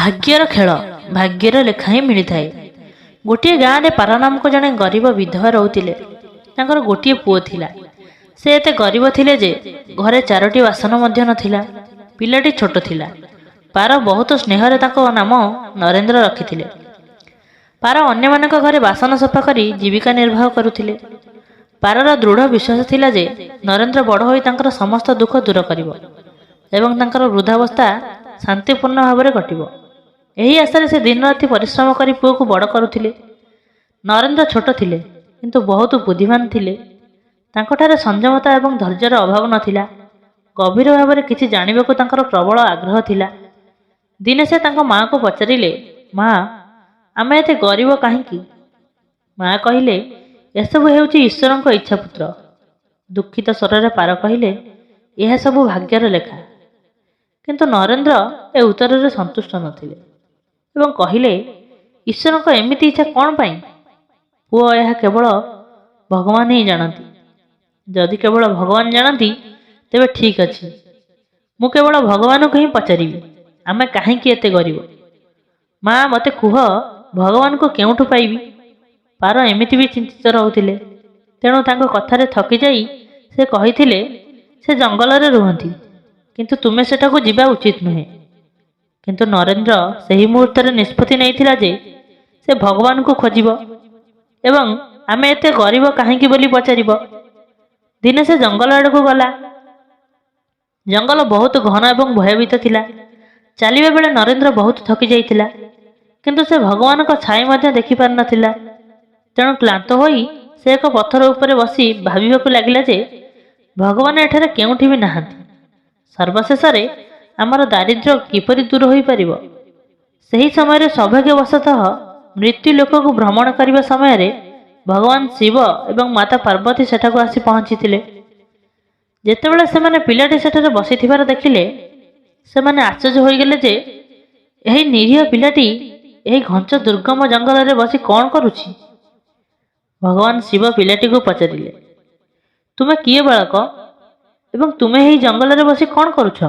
ଭାଗ୍ୟର ଖେଳ, ଭାଗ୍ୟର ଲେଖା ହିଁ ମିଳିଥାଏ। ଗୋଟିଏ ଗାଁରେ ପାରା ନାମକ ଜଣେ ଗରିବ ବିଧବା ରହୁଥିଲେ। ତାଙ୍କର ଗୋଟିଏ ପୁଅ ଥିଲା। ସେ ଏତେ ଗରିବ ଥିଲେ ଯେ ଘରେ 4ଟି ବାସନ ମଧ୍ୟ ନଥିଲା। ପିଲାଟି ଛୋଟ ଥିଲା। ପାର ବହୁତ ସ୍ନେହରେ ତାଙ୍କ ନାମ ନରେନ୍ଦ୍ର ରଖିଥିଲେ। ପାର ଅନ୍ୟମାନଙ୍କ ଘରେ ବାସନ ସଫା କରି ଜୀବିକା ନିର୍ବାହ କରୁଥିଲେ। ପାରର ଦୃଢ଼ ବିଶ୍ୱାସ ଥିଲା ଯେ ନରେନ୍ଦ୍ର ବଡ଼ ହୋଇ ତାଙ୍କର ସମସ୍ତ ଦୁଃଖ ଦୂର କରିବ ଏବଂ ତାଙ୍କର ବୃଦ୍ଧାବସ୍ଥା ଶାନ୍ତିପୂର୍ଣ୍ଣ ଭାବରେ କଟିବ। ଏହି ଆଶାରେ ସେ ଦିନ ରାତି ପରିଶ୍ରମ କରି ପୁଅକୁ ବଡ଼ କରୁଥିଲେ। ନରେନ୍ଦ୍ର ଛୋଟ ଥିଲେ କିନ୍ତୁ ବହୁତ ବୁଦ୍ଧିମାନ ଥିଲେ। ତାଙ୍କଠାରେ ସଂଯମତା ଏବଂ ଧୈର୍ଯ୍ୟର ଅଭାବ ନଥିଲା। ଗଭୀର ଭାବରେ କିଛି ଜାଣିବାକୁ ତାଙ୍କର ପ୍ରବଳ ଆଗ୍ରହ ଥିଲା। ଦିନେ ସେ ତାଙ୍କ ମାଆକୁ ପଚାରିଲେ, "ମା, ଆମେ ଏତେ ଗରିବ କାହିଁକି?" ମା କହିଲେ, "ଏସବୁ ହେଉଛି ଈଶ୍ୱରଙ୍କ ଇଚ୍ଛା ପୁତ୍ର।" ଦୁଃଖିତ ସ୍ୱରରେ ପାର କହିଲେ, "ଏହା ସବୁ ଭାଗ୍ୟର ଲେଖା।" କିନ୍ତୁ ନରେନ୍ଦ୍ର ଏ ଉତ୍ତରରେ ସନ୍ତୁଷ୍ଟ ନଥିଲେ ଏବଂ କହିଲେ, "ଈଶ୍ୱରଙ୍କ ଏମିତି ଇଚ୍ଛା କ'ଣ ପାଇଁ?" ପୁଅ, ଏହା କେବଳ ଭଗବାନ ହିଁ ଜାଣନ୍ତି। ଯଦି କେବଳ ଭଗବାନ ଜାଣନ୍ତି ତେବେ ଠିକ୍ ଅଛି। ମୁଁ କେବଳ ଭଗବାନଙ୍କୁ ହିଁ ପଚାରିବି, ଆମେ କାହିଁକି ଏତେ ଗରିବ? ମା, ମୋତେ କୁହ, ଭଗବାନଙ୍କୁ କେଉଁଠୁ ପାଇବି? ପାର ଏମିତି ବି ଚିନ୍ତିତ ରହୁଥିଲେ। ତେଣୁ ତାଙ୍କ କଥାରେ ଥକିଯାଇ ସେ କହିଥିଲେ, "ସେ ଜଙ୍ଗଲରେ ରୁହନ୍ତି, କିନ୍ତୁ ତୁମେ ସେଠାକୁ ଯିବା ଉଚିତ ନୁହେଁ।" କିନ୍ତୁ ନରେନ୍ଦ୍ର ସେହି ମୁହୂର୍ତ୍ତରେ ନିଷ୍ପତ୍ତି ନେଇଥିଲା ଯେ ସେ ଭଗବାନଙ୍କୁ ଖୋଜିବ ଏବଂ ଆମେ ଏତେ ଗରିବ କାହିଁକି ବୋଲି ପଚାରିବ। ଦିନେ ସେ ଜଙ୍ଗଲ ଆଡ଼କୁ ଗଲା। ଜଙ୍ଗଲ ବହୁତ ଘନ ଏବଂ ଭୟଭୀତ ଥିଲା। ଚାଲିବା ବେଳେ ନରେନ୍ଦ୍ର ବହୁତ ଥକି ଯାଇଥିଲା, କିନ୍ତୁ ସେ ଭଗବାନଙ୍କ ଛାଇ ମଧ୍ୟ ଦେଖିପାରିନଥିଲା। ତେଣୁ କ୍ଳାନ୍ତ ହୋଇ ସେ ଏକ ପଥର ଉପରେ ବସି ଭାବିବାକୁ ଲାଗିଲା ଯେ ଭଗବାନ ଏଠାରେ କେଉଁଠି ବି ନାହାନ୍ତି। ସର୍ବଶେଷରେ ଆମର ଦାରିଦ୍ର୍ୟ କିପରି ଦୂର ହୋଇପାରିବ? ସେହି ସମୟରେ ସୌଭାଗ୍ୟବଶତଃ ମୃତ୍ୟୁ ଲୋକକୁ ଭ୍ରମଣ କରିବା ସମୟରେ ଭଗବାନ ଶିବ ଏବଂ ମାତା ପାର୍ବତୀ ସେଠାକୁ ଆସି ପହଞ୍ଚିଥିଲେ। ଯେତେବେଳେ ସେମାନେ ପିଲାଟି ସେଠାରେ ବସିଥିବାର ଦେଖିଲେ, ସେମାନେ ଆଶ୍ଚର୍ଯ୍ୟ ହୋଇଗଲେ ଯେ ଏହି ନିରୀହ ପିଲାଟି ଏହି ଘଞ୍ଚ ଦୁର୍ଗମ ଜଙ୍ଗଲରେ ବସି କ'ଣ କରୁଛି? ଭଗବାନ ଶିବ ପିଲାଟିକୁ ପଚାରିଲେ, "ତୁମେ କିଏ ବାଳକ ଏବଂ ତୁମେ ଏହି ଜଙ୍ଗଲରେ ବସି କ'ଣ କରୁଛ?"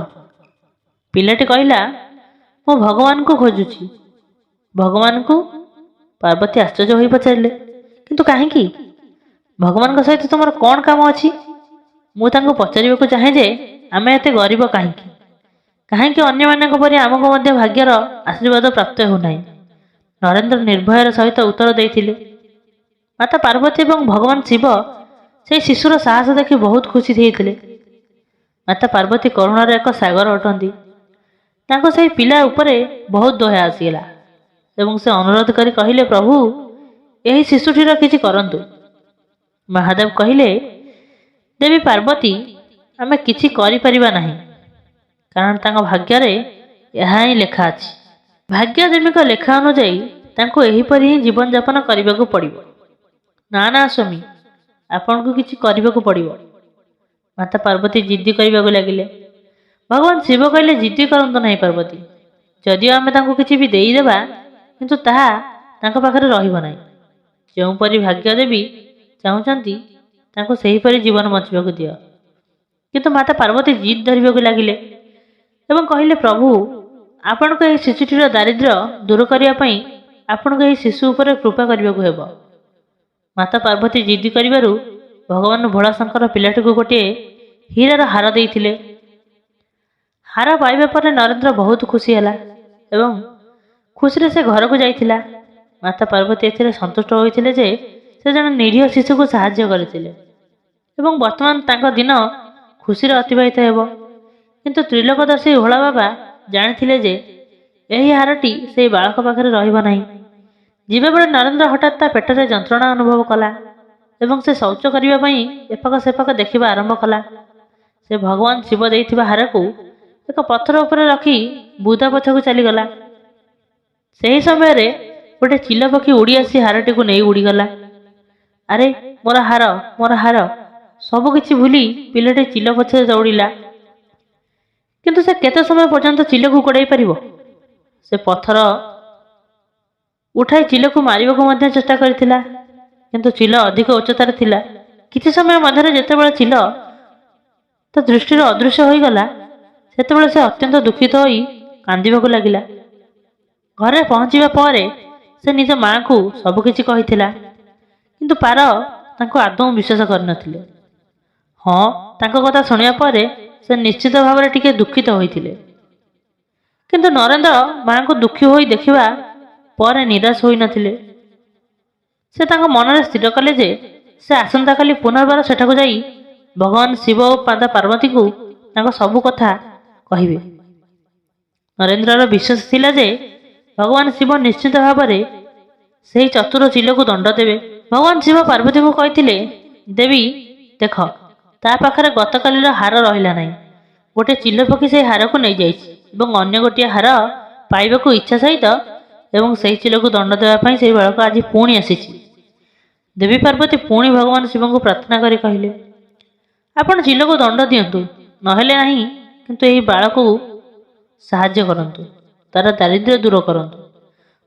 ପିଲାଟି କହିଲା, "ମୁଁ ଭଗବାନଙ୍କୁ ଖୋଜୁଛି।" ଭଗବାନଙ୍କୁ? ପାର୍ବତୀ ଆଶ୍ଚର୍ଯ୍ୟ ହୋଇ ପଚାରିଲେ, "କିନ୍ତୁ କାହିଁକି? ଭଗବାନଙ୍କ ସହିତ ତୁମର କ'ଣ କାମ ଅଛି?" "ମୁଁ ତାଙ୍କୁ ପଚାରିବାକୁ ଚାହେଁ ଯେ ଆମେ ଏତେ ଗରିବ କାହିଁକି? କାହିଁକି ଅନ୍ୟମାନଙ୍କ ପରି ଆମକୁ ମଧ୍ୟ ଭାଗ୍ୟର ଆଶୀର୍ବାଦ ପ୍ରାପ୍ତ ହେଉନାହିଁ?" ନରେନ୍ଦ୍ର ନିର୍ଭୟର ସହିତ ଉତ୍ତର ଦେଇଥିଲେ। ମାତା ପାର୍ବତୀ ଏବଂ ଭଗବାନ ଶିବ ସେହି ଶିଶୁର ସାହସ ଦେଖି ବହୁତ ଖୁସି ହେଇଥିଲେ। ମାତା ପାର୍ବତୀ କରୁଣାର ଏକ ସାଗର ଅଟନ୍ତି। ତାଙ୍କୁ ସେହି ପିଲା ଉପରେ ବହୁତ ଦୟା ଆସିଗଲା ଏବଂ ସେ ଅନୁରୋଧ କରି କହିଲେ, "ପ୍ରଭୁ, ଏହି ଶିଶୁଟିର କିଛି କରନ୍ତୁ।" ମହାଦେବ କହିଲେ, "ଦେବୀ ପାର୍ବତୀ, ଆମେ କିଛି କରିପାରିବା ନାହିଁ, କାରଣ ତାଙ୍କ ଭାଗ୍ୟରେ ଏହା ହିଁ ଲେଖା ଅଛି। ଭାଗ୍ୟଦେବୀଙ୍କ ଲେଖା ଅନୁଯାୟୀ ତାଙ୍କୁ ଏହିପରି ହିଁ ଜୀବନଯାପନ କରିବାକୁ ପଡ଼ିବ।" "ନା ନା ସ୍ୱାମୀ, ଆପଣଙ୍କୁ କିଛି କରିବାକୁ ପଡ଼ିବ।" ମାତା ପାର୍ବତୀ ଜିଦ୍ଦି କରିବାକୁ ଲାଗିଲେ। ଭଗବାନ ଶିବ କହିଲେ, "ଜିଦ୍ଦି କରନ୍ତୁ ନାହିଁ ପାର୍ବତୀ। ଯଦିଓ ଆମେ ତାଙ୍କୁ କିଛି ବି ଦେଇଦେବା, କିନ୍ତୁ ତାହା ତାଙ୍କ ପାଖରେ ରହିବ ନାହିଁ। ଯେଉଁପରି ଭାଗ୍ୟଦେବୀ ଚାହୁଁଛନ୍ତି ତାଙ୍କୁ ସେହିପରି ଜୀବନ ବଞ୍ଚିବାକୁ ଦିଅ।" କିନ୍ତୁ ମାତା ପାର୍ବତୀ ଜିଦ୍ ଧରିବାକୁ ଲାଗିଲେ ଏବଂ କହିଲେ, "ପ୍ରଭୁ, ଆପଣଙ୍କୁ ଏହି ଶିଶୁଟିର ଦାରିଦ୍ର୍ୟ ଦୂର କରିବା ପାଇଁ ଆପଣଙ୍କୁ ଏହି ଶିଶୁ ଉପରେ କୃପା କରିବାକୁ ହେବ।" ମାତା ପାର୍ବତୀ ଜିଦ୍ଦି କରିବାରୁ ଭଗବାନ ଭୋଳାଶଙ୍କର ପିଲାଟିକୁ ଗୋଟିଏ ହୀରାର ହାର ଦେଇଥିଲେ। ହାର ପାଇବା ପରେ ନରେନ୍ଦ୍ର ବହୁତ ଖୁସି ହେଲା ଏବଂ ଖୁସିରେ ସେ ଘରକୁ ଯାଇଥିଲା। ମାତା ପାର୍ବତୀ ଏଥିରେ ସନ୍ତୁଷ୍ଟ ହୋଇଥିଲେ ଯେ ସେ ଜଣେ ନିରୀହ ଶିଶୁକୁ ସାହାଯ୍ୟ କରିଥିଲେ ଏବଂ ବର୍ତ୍ତମାନ ତାଙ୍କ ଦିନ ଖୁସିରେ ଅତିବାହିତ ହେବ। କିନ୍ତୁ ତ୍ରିଲୋକଦର୍ଶୀ ଭୋଳା ବାବା ଜାଣିଥିଲେ ଯେ ଏହି ହାରଟି ସେହି ବାଳକ ପାଖରେ ରହିବ ନାହିଁ। ଯିବାବେଳେ ନରେନ୍ଦ୍ର ହଠାତ୍ ତା ପେଟରେ ଯନ୍ତ୍ରଣା ଅନୁଭବ କଲା ଏବଂ ସେ ଶୌଚ କରିବା ପାଇଁ ଏପାଖ ସେପାଖ ଦେଖିବା ଆରମ୍ଭ କଲା। ସେ ଭଗବାନ ଶିବ ଦେଇଥିବା ହାରକୁ ଏକ ପଥର ଉପରେ ରଖି ବୁଦା ପଛକୁ ଚାଲିଗଲା। ସେହି ସମୟରେ ଗୋଟିଏ ଚିଲ ପକ୍ଷୀ ଉଡ଼ି ଆସି ହାରଟିକୁ ନେଇ ଉଡ଼ିଗଲା। "ଆରେ, ମୋର ହାର, ମୋର ହାର!" ସବୁ କିଛି ଭୁଲି ପିଲାଟି ଚିଲ ପଛରେ ଦୌଡ଼ିଲା। କିନ୍ତୁ ସେ କେତେ ସମୟ ପର୍ଯ୍ୟନ୍ତ ଚିଲକୁ ଗୋଡ଼ାଇ ପାରିବ? ସେ ପଥର ଉଠାଇ ଚିଲକୁ ମାରିବାକୁ ମଧ୍ୟ ଚେଷ୍ଟା କରିଥିଲା, କିନ୍ତୁ ଚିଲ ଅଧିକ ଉଚ୍ଚତାରେ ଥିଲା। କିଛି ସମୟ ମଧ୍ୟରେ ଯେତେବେଳେ ଚିଲ ତା ଦୃଷ୍ଟିରୁ ଅଦୃଶ୍ୟ ହୋଇଗଲା, ସେତେବେଳେ ସେ ଅତ୍ୟନ୍ତ ଦୁଃଖିତ ହୋଇ କାନ୍ଦିବାକୁ ଲାଗିଲା। ଘରେ ପହଞ୍ଚିବା ପରେ ସେ ନିଜ ମାଆଙ୍କୁ ସବୁକିଛି କହିଥିଲା, କିନ୍ତୁ ପାର ତାଙ୍କୁ ଆଦୌ ବିଶ୍ୱାସ କରିନଥିଲେ। ହଁ, ତାଙ୍କ କଥା ଶୁଣିବା ପରେ ସେ ନିଶ୍ଚିତ ଭାବରେ ଟିକେ ଦୁଃଖିତ ହୋଇଥିଲେ। କିନ୍ତୁ ନରେନ୍ଦ୍ର ମାଆଙ୍କୁ ଦୁଃଖୀ ହୋଇ ଦେଖିବା ପରେ ନିରାଶ ହୋଇନଥିଲେ। ସେ ତାଙ୍କ ମନରେ ସ୍ଥିର କଲେ ଯେ ସେ ଆସନ୍ତାକାଲି ପୁନର୍ବାର ସେଠାକୁ ଯାଇ ଭଗବାନ ଶିବ ଓ ମାତା ପାର୍ବତୀଙ୍କୁ ତାଙ୍କ ସବୁ କଥା କହିବେ। ନରେନ୍ଦ୍ରର ବିଶ୍ୱାସ ଥିଲା ଯେ ଭଗବାନ ଶିବ ନିଶ୍ଚିତ ଭାବରେ ସେହି ଚତୁର ଚିଲକୁ ଦଣ୍ଡ ଦେବେ। ଭଗବାନ ଶିବ ପାର୍ବତୀଙ୍କୁ କହିଥିଲେ, ଦେବୀ ଦେଖ, ତା ପାଖରେ ଗତକାଲିର ହାର ରହିଲା ନାହିଁ। ଗୋଟିଏ ଚିଲ ପକ୍ଷୀ ସେହି ହାରକୁ ନେଇଯାଇଛି ଏବଂ ଅନ୍ୟ ଗୋଟିଏ ହାର ପାଇବାକୁ ଇଚ୍ଛା ସହିତ ଏବଂ ସେହି ଚିଲକୁ ଦଣ୍ଡ ଦେବା ପାଇଁ ସେହି ବାଳକ ଆଜି ପୁଣି ଆସିଛି। ଦେବୀ ପାର୍ବତୀ ପୁଣି ଭଗବାନ ଶିବଙ୍କୁ ପ୍ରାର୍ଥନା କରି କହିଲେ, ଆପଣ ଚିଲକୁ ଦଣ୍ଡ ଦିଅନ୍ତୁ, ନହେଲେ ନାହିଁ, କିନ୍ତୁ ଏହି ବାଳକକୁ ସାହାଯ୍ୟ କରନ୍ତୁ, ତାର ଦାରିଦ୍ର୍ୟ ଦୂର କରନ୍ତୁ।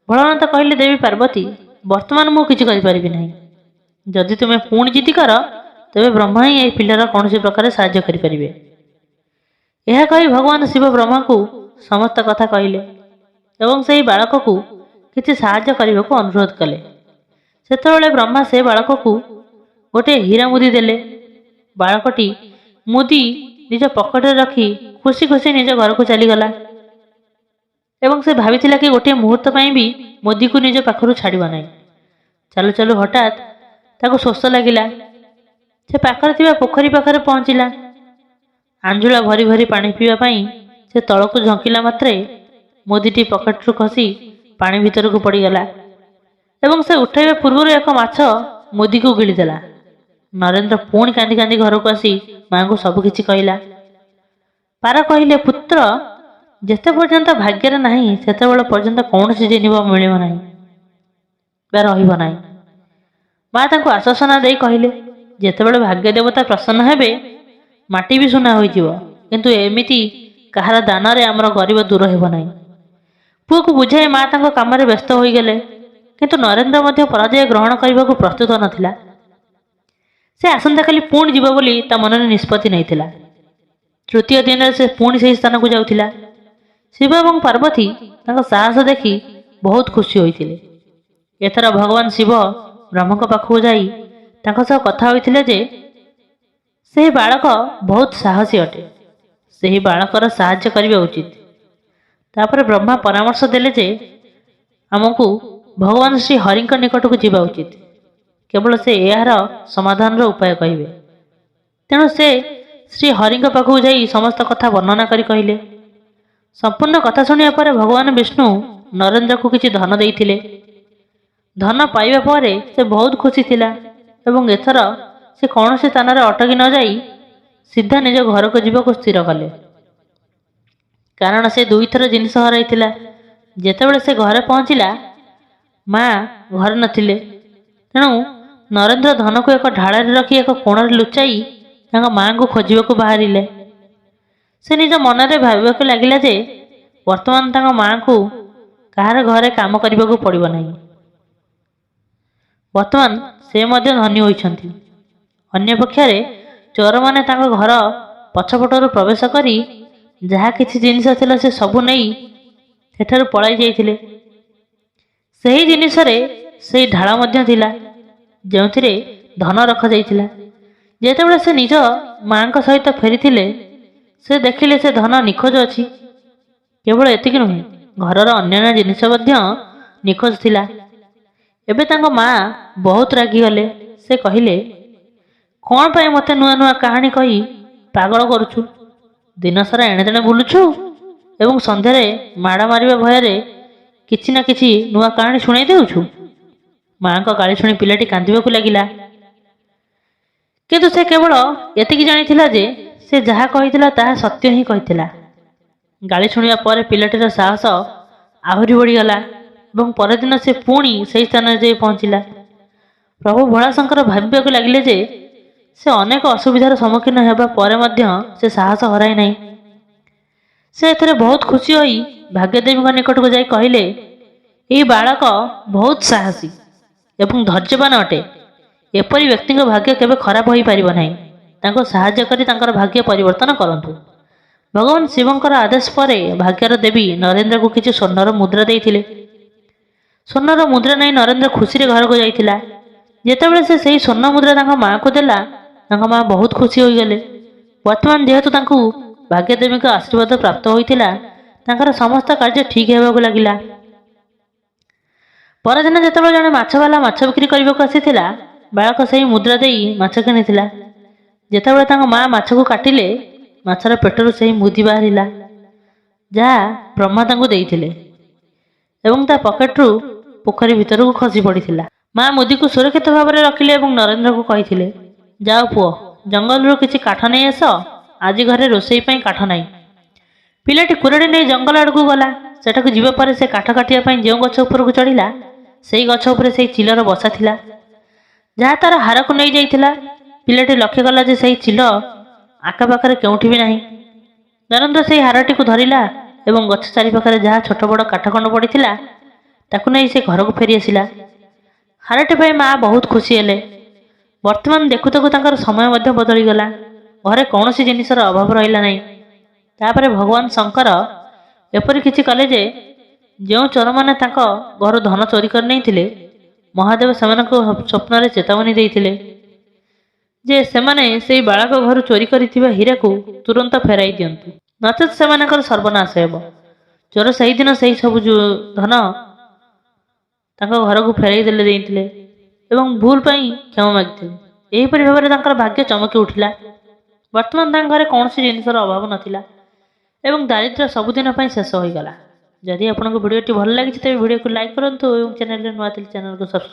ଭୋଳାନାଥ କହିଲେ, ଦେବୀ ପାର୍ବତୀ, ବର୍ତ୍ତମାନ ମୁଁ କିଛି କରିପାରିବି ନାହିଁ। ଯଦି ତୁମେ ପୁଣି ଜିଦି କର, ତେବେ ବ୍ରହ୍ମା ହିଁ ଏହି ପିଲାର କୌଣସି ପ୍ରକାର ସାହାଯ୍ୟ କରିପାରିବେ। ଏହା କହି ଭଗବାନ ଶିବ ବ୍ରହ୍ମାଙ୍କୁ ସମସ୍ତ କଥା କହିଲେ ଏବଂ ସେହି ବାଳକକୁ କିଛି ସାହାଯ୍ୟ କରିବାକୁ ଅନୁରୋଧ କଲେ। ସେତେବେଳେ ବ୍ରହ୍ମା ସେ ବାଳକକୁ ଗୋଟିଏ ହୀରା ମୁଦି ଦେଲେ। ବାଳକଟି ମୁଦି ନିଜ ପକେଟରେ ରଖି ଖୁସି ଖୁସି ନିଜ ଘରକୁ ଚାଲିଗଲା ଏବଂ ସେ ଭାବିଥିଲା କି ଗୋଟିଏ ମୁହୂର୍ତ୍ତ ପାଇଁ ବି ମୁଦିକୁ ନିଜ ପାଖରୁ ଛାଡ଼ିବ ନାହିଁ। ଚାଲୁ ଚାଲୁ ହଠାତ୍ ତାକୁ ଶୋଷ ଲାଗିଲା। ସେ ପାଖରେ ଥିବା ପୋଖରୀ ପାଖରେ ପହଞ୍ଚିଲା। ଆଞ୍ଜୁଳା ଭରି ଭରି ପାଣି ପିଇବା ପାଇଁ ସେ ତଳକୁ ଝଙ୍କିଲା ମାତ୍ରେ ମୁଦିଟି ପକେଟରୁ ଖସି ପାଣି ଭିତରକୁ ପଡ଼ିଗଲା ଏବଂ ସେ ଉଠାଇବା ପୂର୍ବରୁ ଏକ ମାଛ ମୁଦିକୁ ଗିଳିଦେଲା। ନରେନ୍ଦ୍ର ପୁଣି କାନ୍ଦି କାନ୍ଦି ଘରକୁ ଆସି ମାଆଙ୍କୁ ସବୁକିଛି କହିଲା। ପାର କହିଲେ, ପୁତ୍ର, ଯେତେ ପର୍ଯ୍ୟନ୍ତ ଭାଗ୍ୟରେ ନାହିଁ ସେତେବେଳେ ପର୍ଯ୍ୟନ୍ତ କୌଣସି ଜିନିଷ ମିଳିବ ନାହିଁ ବା ରହିବ ନାହିଁ। ମା ତାଙ୍କୁ ଆଶ୍ୱାସନା ଦେଇ କହିଲେ, ଯେତେବେଳେ ଭାଗ୍ୟ ଦେବତା ପ୍ରସନ୍ନ ହେବେ ମାଟି ବି ସୁନା ହୋଇଯିବ, କିନ୍ତୁ ଏମିତି କାହାର ଦାନରେ ଆମର ଗରିବ ଦୂର ହେବ ନାହିଁ। ପୁଅକୁ ବୁଝାଇ ମା ତାଙ୍କ କାମରେ ବ୍ୟସ୍ତ ହୋଇଗଲେ, କିନ୍ତୁ ନରେନ୍ଦ୍ର ମଧ୍ୟ ପରାଜୟ ଗ୍ରହଣ କରିବାକୁ ପ୍ରସ୍ତୁତ ନଥିଲା। ସେ ଆସନ୍ତାକାଲି ପୁଣି ଯିବ ବୋଲି ତା ମନରେ ନିଷ୍ପତ୍ତି ନେଇଥିଲା। ତୃତୀୟ ଦିନରେ ସେ ପୁଣି ସେହି ସ୍ଥାନକୁ ଯାଉଥିଲା। ଶିବ ଏବଂ ପାର୍ବତୀ ତାଙ୍କ ସାହସ ଦେଖି ବହୁତ ଖୁସି ହୋଇଥିଲେ। ଏଥର ଭଗବାନ ଶିବ ବ୍ରହ୍ମଙ୍କ ପାଖକୁ ଯାଇ ତାଙ୍କ ସହ କଥା ହୋଇଥିଲେ ଯେ ସେହି ବାଳକ ବହୁତ ସାହସୀ ଅଟେ, ସେହି ବାଳକର ସାହାଯ୍ୟ କରିବା ଉଚିତ। ତାପରେ ବ୍ରହ୍ମା ପରାମର୍ଶ ଦେଲେ ଯେ ଆମକୁ ଭଗବାନ ଶ୍ରୀ ହରିଙ୍କ ନିକଟକୁ ଯିବା ଉଚିତ, କେବଳ ସେ ଏହାର ସମାଧାନର ଉପାୟ କହିବେ। ତେଣୁ ସେ ଶ୍ରୀ ହରିଙ୍କ ପାଖକୁ ଯାଇ ସମସ୍ତ କଥା ବର୍ଣ୍ଣନା କରି କହିଲେ। ସମ୍ପୂର୍ଣ୍ଣ କଥା ଶୁଣିବା ପରେ ଭଗବାନ ବିଷ୍ଣୁ ନରେନ୍ଦ୍ରକୁ କିଛି ଧନ ଦେଇଥିଲେ। ଧନ ପାଇବା ପରେ ସେ ବହୁତ ଖୁସି ଥିଲା ଏବଂ ଏଥର ସେ କୌଣସି ସ୍ଥାନରେ ଅଟକି ନ ଯାଇ ସିଧା ନିଜ ଘରକୁ ଯିବାକୁ ସ୍ଥିର କଲେ, କାରଣ ସେ ଦୁଇଥର ଜିନିଷ ହରାଇଥିଲା। ଯେତେବେଳେ ସେ ଘରେ ପହଞ୍ଚିଲା, ମା ଘରେ ନଥିଲେ। ତେଣୁ ନରେନ୍ଦ୍ର ଧନକୁ ଏକ ଢାଳରେ ରଖି ଏକ କୋଣରେ ଲୁଚାଇ ତାଙ୍କ ମାଆଙ୍କୁ ଖୋଜିବାକୁ ବାହାରିଲେ। ସେ ନିଜ ମନରେ ଭାବିବାକୁ ଲାଗିଲା ଯେ ବର୍ତ୍ତମାନ ତାଙ୍କ ମାଆଙ୍କୁ କାହାର ଘରେ କାମ କରିବାକୁ ପଡ଼ିବ ନାହିଁ। ବର୍ତ୍ତମାନ ସେ ମଧ୍ୟ ଧନୀ ହୋଇଛନ୍ତି। ଅନ୍ୟପକ୍ଷରେ ଚୋରମାନେ ତାଙ୍କ ଘର ପଛପଟରୁ ପ୍ରବେଶ କରି ଯାହା କିଛି ଜିନିଷ ଥିଲା ସେ ସବୁ ନେଇ ସେଠାରୁ ପଳାଇ ଯାଇଥିଲେ। ସେହି ଜିନିଷରେ ସେହି ଢାଳ ମଧ୍ୟ ଥିଲା ଯେଉଁଥିରେ ଧନ ରଖାଯାଇଥିଲା। ଯେତେବେଳେ ସେ ନିଜ ମାଆଙ୍କ ସହିତ ଫେରିଥିଲେ, ସେ ଦେଖିଲେ ସେ ଧନ ନିଖୋଜ ଅଛି। କେବଳ ଏତିକି ନୁହେଁ, ଘରର ଅନ୍ୟାନ୍ୟ ଜିନିଷ ମଧ୍ୟ ନିଖୋଜ ଥିଲା। ଏବେ ତାଙ୍କ ମା ବହୁତ ରାଗିଗଲେ। ସେ କହିଲେ, କ'ଣ ପାଇଁ ମୋତେ ନୂଆ ନୂଆ କାହାଣୀ କହି ପାଗଳ କରୁଛୁ? ଦିନସାରା ଏଣେତେଣେ ବୁଲୁଛୁ ଏବଂ ସନ୍ଧ୍ୟାରେ ମାଡ଼ ମାରିବା ଭୟରେ କିଛି ନା କିଛି ନୂଆ କାହାଣୀ ଶୁଣାଇ ଦେଉଛୁ। ମାଆଙ୍କ ଗାଳି ଶୁଣି ପିଲାଟି କାନ୍ଦିବାକୁ ଲାଗିଲା। କିନ୍ତୁ ସେ କେବଳ ଏତିକି ଜାଣିଥିଲା ଯେ ସେ ଯାହା କହିଥିଲା ତାହା ସତ୍ୟ ହିଁ କହିଥିଲା। ଗାଳି ଶୁଣିବା ପରେ ପିଲାଟିର ସାହସ ଆହୁରି ବଢ଼ିଗଲା ଏବଂ ପରଦିନ ସେ ପୁଣି ସେହି ସ୍ଥାନରେ ଯାଇ ପହଞ୍ଚିଲା। ପ୍ରଭୁ ଭୋଳାଶଙ୍କର ଭାବିବାକୁ ଲାଗିଲେ ଯେ ସେ ଅନେକ ଅସୁବିଧାର ସମ୍ମୁଖୀନ ହେବା ପରେ ମଧ୍ୟ ସେ ସାହସ ହରାଇ ନାହିଁ। ସେ ଏଥିରେ ବହୁତ ଖୁସି ହୋଇ ଭାଗ୍ୟଦେବୀଙ୍କ ନିକଟକୁ ଯାଇ କହିଲେ, ଏହି ବାଳକ ବହୁତ ସାହସୀ ଏବଂ ଧୈର୍ଯ୍ୟବାନ ଅଟେ। ଏପରି ବ୍ୟକ୍ତିଙ୍କ ଭାଗ୍ୟ କେବେ ଖରାପ ହୋଇପାରିବ ନାହିଁ। ତାଙ୍କୁ ସାହାଯ୍ୟ କରି ତାଙ୍କର ଭାଗ୍ୟ ପରିବର୍ତ୍ତନ କରନ୍ତୁ। ଭଗବାନ ଶିବଙ୍କର ଆଦେଶ ପରେ ଭାଗ୍ୟର ଦେବୀ ନରେନ୍ଦ୍ରକୁ କିଛି ସ୍ୱର୍ଣ୍ଣର ମୁଦ୍ରା ଦେଇଥିଲେ। ସ୍ୱର୍ଣ୍ଣର ମୁଦ୍ରା ନେଇ ନରେନ୍ଦ୍ର ଖୁସିରେ ଘରକୁ ଯାଇଥିଲା। ଯେତେବେଳେ ସେ ସେହି ସ୍ୱର୍ଣ୍ଣ ମୁଦ୍ରା ତାଙ୍କ ମାଆକୁ ଦେଲା, ତାଙ୍କ ମାଆ ବହୁତ ଖୁସି ହୋଇଗଲେ। ବର୍ତ୍ତମାନ ଯେହେତୁ ତାଙ୍କୁ ଭାଗ୍ୟଦେବୀଙ୍କ ଆଶୀର୍ବାଦ ପ୍ରାପ୍ତ ହୋଇଥିଲା, ତାଙ୍କର ସମସ୍ତ କାର୍ଯ୍ୟ ଠିକ୍ ହେବାକୁ ଲାଗିଲା। ପରଦିନ ଯେତେବେଳେ ଜଣେ ମାଛବାଲା ମାଛ ବିକ୍ରି କରିବାକୁ ଆସିଥିଲା, ବାଳକ ସେହି ମୁଦ୍ରା ଦେଇ ମାଛ କିଣିଥିଲା। ଯେତେବେଳେ ତାଙ୍କ ମାଆ ମାଛକୁ କାଟିଲେ, ମାଛର ପେଟରୁ ସେହି ମୁଦି ବାହାରିଲା, ଯାହା ବ୍ରହ୍ମା ତାଙ୍କୁ ଦେଇଥିଲେ ଏବଂ ତା ପକେଟରୁ ପୋଖରୀ ଭିତରକୁ ଖସି ପଡ଼ିଥିଲା। ମାଆ ମୁଦିକୁ ସୁରକ୍ଷିତ ଭାବରେ ରଖିଲେ ଏବଂ ନରେନ୍ଦ୍ରକୁ କହିଥିଲେ, ଯାଅ ପୁଅ, ଜଙ୍ଗଲରୁ କିଛି କାଠ ନେଇ ଆସ, ଆଜି ଘରେ ରୋଷେଇ ପାଇଁ କାଠ ନାହିଁ। ପିଲାଟି କୁରାଢ଼ୀ ନେଇ ଜଙ୍ଗଲ ଆଡ଼କୁ ଗଲା। ସେଠାକୁ ଯିବା ପରେ ସେ କାଠ କାଟିବା ପାଇଁ ଯେଉଁ ଗଛ ଉପରକୁ ଚଢ଼ିଲା, ସେହି ଗଛ ଉପରେ ସେହି ଚିଲର ବସା ଥିଲା, ଯାହା ତାର ହାରକୁ ନେଇ ଯାଇଥିଲା। ପିଲାଟି ଲକ୍ଷ୍ୟ କଲା ଯେ ସେହି ଚିଲ ଆଖପାଖରେ କେଉଁଠି ବି ନାହିଁ। ନରେନ୍ଦ୍ର ସେହି ହାରଟିକୁ ଧରିଲା ଏବଂ ଗଛ ଚାରିପାଖରେ ଯାହା ଛୋଟ ବଡ଼ କାଠଖଣ୍ଡ ପଡ଼ିଥିଲା, ତାକୁ ନେଇ ସେ ଘରକୁ ଫେରି ଆସିଲା। ହାରଟି ପାଇ ମାଆ ବହୁତ ଖୁସି ହେଲେ। ବର୍ତ୍ତମାନ ଦେଖୁ ଦେଖୁ ତାଙ୍କର ସମୟ ମଧ୍ୟ ବଦଳିଗଲା। ଘରେ କୌଣସି ଜିନିଷର ଅଭାବ ରହିଲା ନାହିଁ। ତାପରେ ଭଗବାନ ଶଙ୍କର ଏପରି କିଛି କଲେ ଯେ, ଯେଉଁ ଚୋରମାନେ ତାଙ୍କ ଘରୁ ଧନ ଚୋରି କରି ନେଇଥିଲେ, ମହାଦେବ ସେମାନଙ୍କୁ ସ୍ୱପ୍ନରେ ଚେତାବନୀ ଦେଇଥିଲେ ଯେ ସେମାନେ ସେହି ବାଳକ ଘରୁ ଚୋରି କରିଥିବା ହୀରାକୁ ତୁରନ୍ତ ଫେରାଇ ଦିଅନ୍ତୁ, ନଚେତ୍ ସେମାନଙ୍କର ସର୍ବନାଶ ହେବ। ଚୋର ସେହିଦିନ ସେହି ସବୁ ଧନ ତାଙ୍କ ଘରକୁ ଫେରାଇ ଦେଇଥିଲେ ଏବଂ ଭୁଲ ପାଇଁ କ୍ଷମା ମାଗିଥିଲେ। ଏହିପରି ଭାବରେ ତାଙ୍କର ଭାଗ୍ୟ ଚମକି ଉଠିଲା। ବର୍ତ୍ତମାନ ତାଙ୍କ ଘରେ କୌଣସି ଜିନିଷର ଅଭାବ ନଥିଲା ଏବଂ ଦାରିଦ୍ର୍ୟ ସବୁଦିନ ପାଇଁ ଶେଷ ହୋଇଗଲା। ଯଦି ଆପଣଙ୍କୁ ଭିଡ଼ିଓଟି ଭଲ ଲାଗିଛି ତେବେ ଭିଡ଼ିଓକୁ ଲାଇକ୍ କରନ୍ତୁ ଏବଂ ଚ୍ୟାନେଲରେ ନୂଆ ଥିଲେ ଚ୍ୟାନେଲକୁ ସବସ୍କ୍ରାଇବ୍